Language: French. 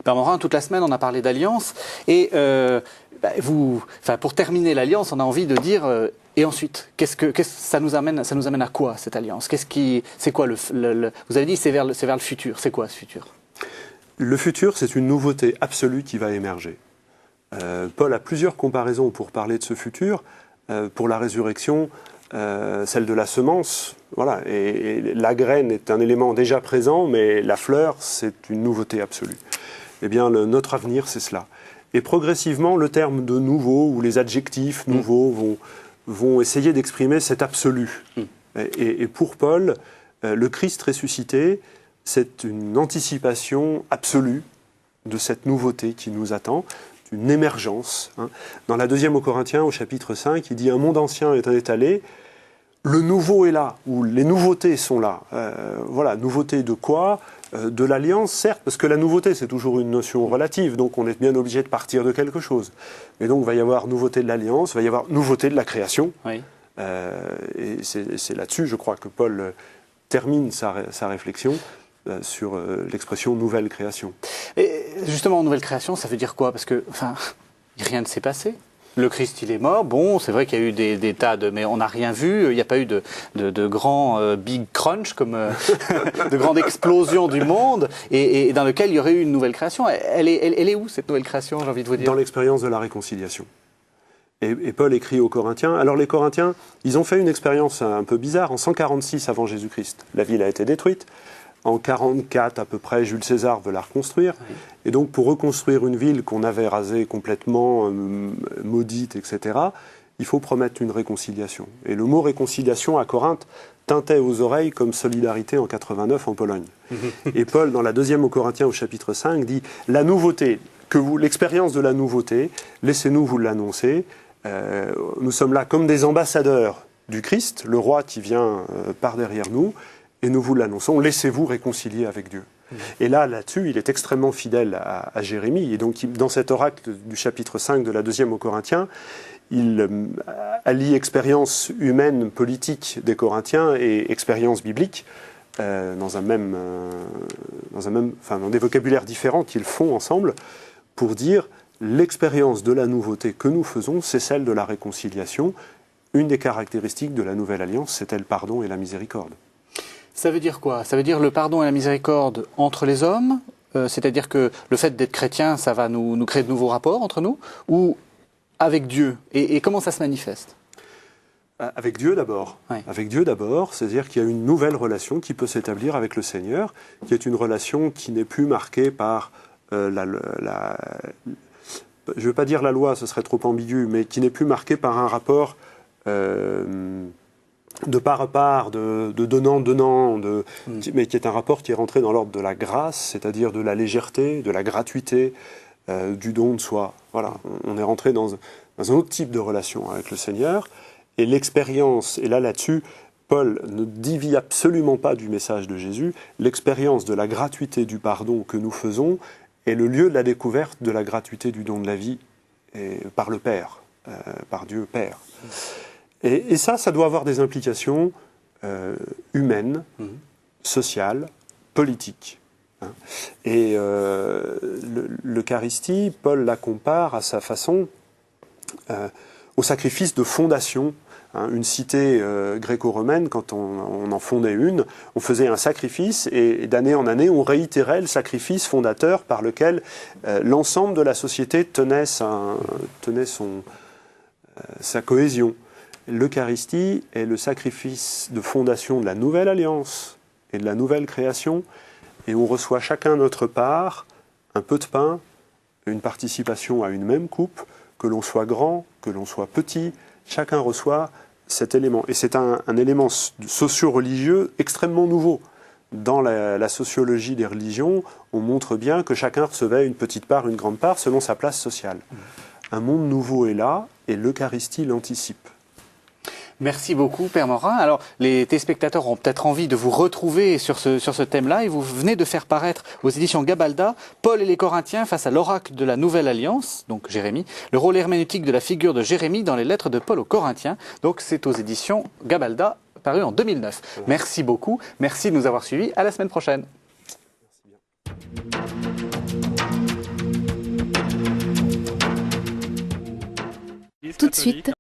Père Morin, toute la semaine, on a parlé d'alliance. Et pour terminer l'alliance, on a envie de dire... et ensuite, ça nous amène à quoi, cette alliance? C'est quoi vous avez dit c'est vers le futur. C'est quoi ce futur? Le futur, c'est une nouveauté absolue qui va émerger. Paul a plusieurs comparaisons pour parler de ce futur. Pour la résurrection, celle de la semence, voilà. Et la graine est un élément déjà présent, mais la fleur, c'est une nouveauté absolue. Eh bien, notre avenir, c'est cela. Et progressivement, le terme de nouveau ou les adjectifs nouveaux vont essayer d'exprimer cet absolu. Et pour Paul, le Christ ressuscité, c'est une anticipation absolue de cette nouveauté qui nous attend, une émergence. Dans la deuxième aux Corinthiens, au chapitre 5, il dit « Un monde ancien est étalé, le nouveau est là, ou les nouveautés sont là. » Voilà, nouveauté de quoi ? De l'alliance, certes, parce que la nouveauté, c'est toujours une notion relative, donc on est bien obligé de partir de quelque chose. Mais donc, il va y avoir nouveauté de l'alliance, il va y avoir nouveauté de la création. Oui. Et c'est là-dessus, je crois, que Paul termine sa réflexion sur l'expression « nouvelle création ». Et justement, nouvelle création, ça veut dire quoi? Parce que, rien ne s'est passé. Le Christ, il est mort. Bon, c'est vrai qu'il y a eu des tas de... Mais on n'a rien vu. Il n'y a pas eu de grands big crunch, de grande explosion du monde, et dans lequel il y aurait eu une nouvelle création. Elle est où, cette nouvelle création, j'ai envie de vous dire? Dans l'expérience de la réconciliation. Et Paul écrit aux Corinthiens. Alors, les Corinthiens, ils ont fait une expérience un peu bizarre. En 146 avant Jésus-Christ, la ville a été détruite. En 44 à peu près, Jules César veut la reconstruire. Oui. Et donc, pour reconstruire une ville qu'on avait rasée complètement, maudite, etc., il faut promettre une réconciliation. Et le mot réconciliation à Corinthe tintait aux oreilles comme solidarité en 89 en Pologne. Et Paul, dans la deuxième aux Corinthiens au chapitre 5, dit « La nouveauté, l'expérience de la nouveauté, laissez-nous vous l'annoncer. Nous sommes là comme des ambassadeurs du Christ, le roi qui vient par derrière nous, et nous vous l'annonçons, laissez-vous réconcilier avec Dieu. » Et là-dessus, il est extrêmement fidèle à Jérémie. Et donc, dans cet oracle du chapitre 5 de la deuxième aux Corinthiens, il allie expérience humaine, politique des Corinthiens et expérience biblique dans des vocabulaires différents qu'ils font ensemble pour dire l'expérience de la nouveauté que nous faisons, c'est celle de la réconciliation. Une des caractéristiques de la nouvelle alliance, c'était le pardon et la miséricorde. Ça veut dire quoi? Ça veut dire le pardon et la miséricorde entre les hommes, c'est-à-dire que le fait d'être chrétien, ça va nous créer de nouveaux rapports entre nous, ou avec Dieu? Et comment ça se manifeste? Avec Dieu d'abord. Oui. Avec Dieu d'abord, c'est-à-dire qu'il y a une nouvelle relation qui peut s'établir avec le Seigneur, qui est une relation qui n'est plus marquée par je ne veux pas dire la loi, ce serait trop ambigu, mais qui n'est plus marquée par un rapport de part à part, de donnant-donnant, mais qui est un rapport qui est rentré dans l'ordre de la grâce, c'est-à-dire de la légèreté, de la gratuité, du don de soi. Voilà, on est rentré dans un autre type de relation avec le Seigneur, et l'expérience, et là-dessus, Paul ne dévie absolument pas du message de Jésus, l'expérience de la gratuité du pardon que nous faisons est le lieu de la découverte de la gratuité du don de la vie par le Père, par Dieu Père. Et ça doit avoir des implications humaines, sociales, politiques. Et l'Eucharistie, Paul la compare à sa façon au sacrifice de fondation. Une cité gréco-romaine, quand on en fondait une, on faisait un sacrifice et d'année en année, on réitérait le sacrifice fondateur par lequel l'ensemble de la société tenait sa cohésion. L'Eucharistie est le sacrifice de fondation de la nouvelle alliance et de la nouvelle création, et on reçoit chacun notre part, un peu de pain, une participation à une même coupe, que l'on soit grand, que l'on soit petit, chacun reçoit cet élément. Et c'est un élément socio-religieux extrêmement nouveau. Dans la sociologie des religions, on montre bien que chacun recevait une petite part, une grande part, selon sa place sociale. Un monde nouveau est là, et l'Eucharistie l'anticipe. Merci beaucoup, Père Morin. Alors, les téléspectateurs ont peut-être envie de vous retrouver sur ce thème-là, et vous venez de faire paraître aux éditions Gabalda Paul et les Corinthiens face à l'oracle de la Nouvelle Alliance, donc Jérémie, le rôle herméneutique de la figure de Jérémie dans les lettres de Paul aux Corinthiens. Donc, c'est aux éditions Gabalda. paru en 2009. Voilà. Merci beaucoup, merci de nous avoir suivis, à la semaine prochaine. Tout de suite,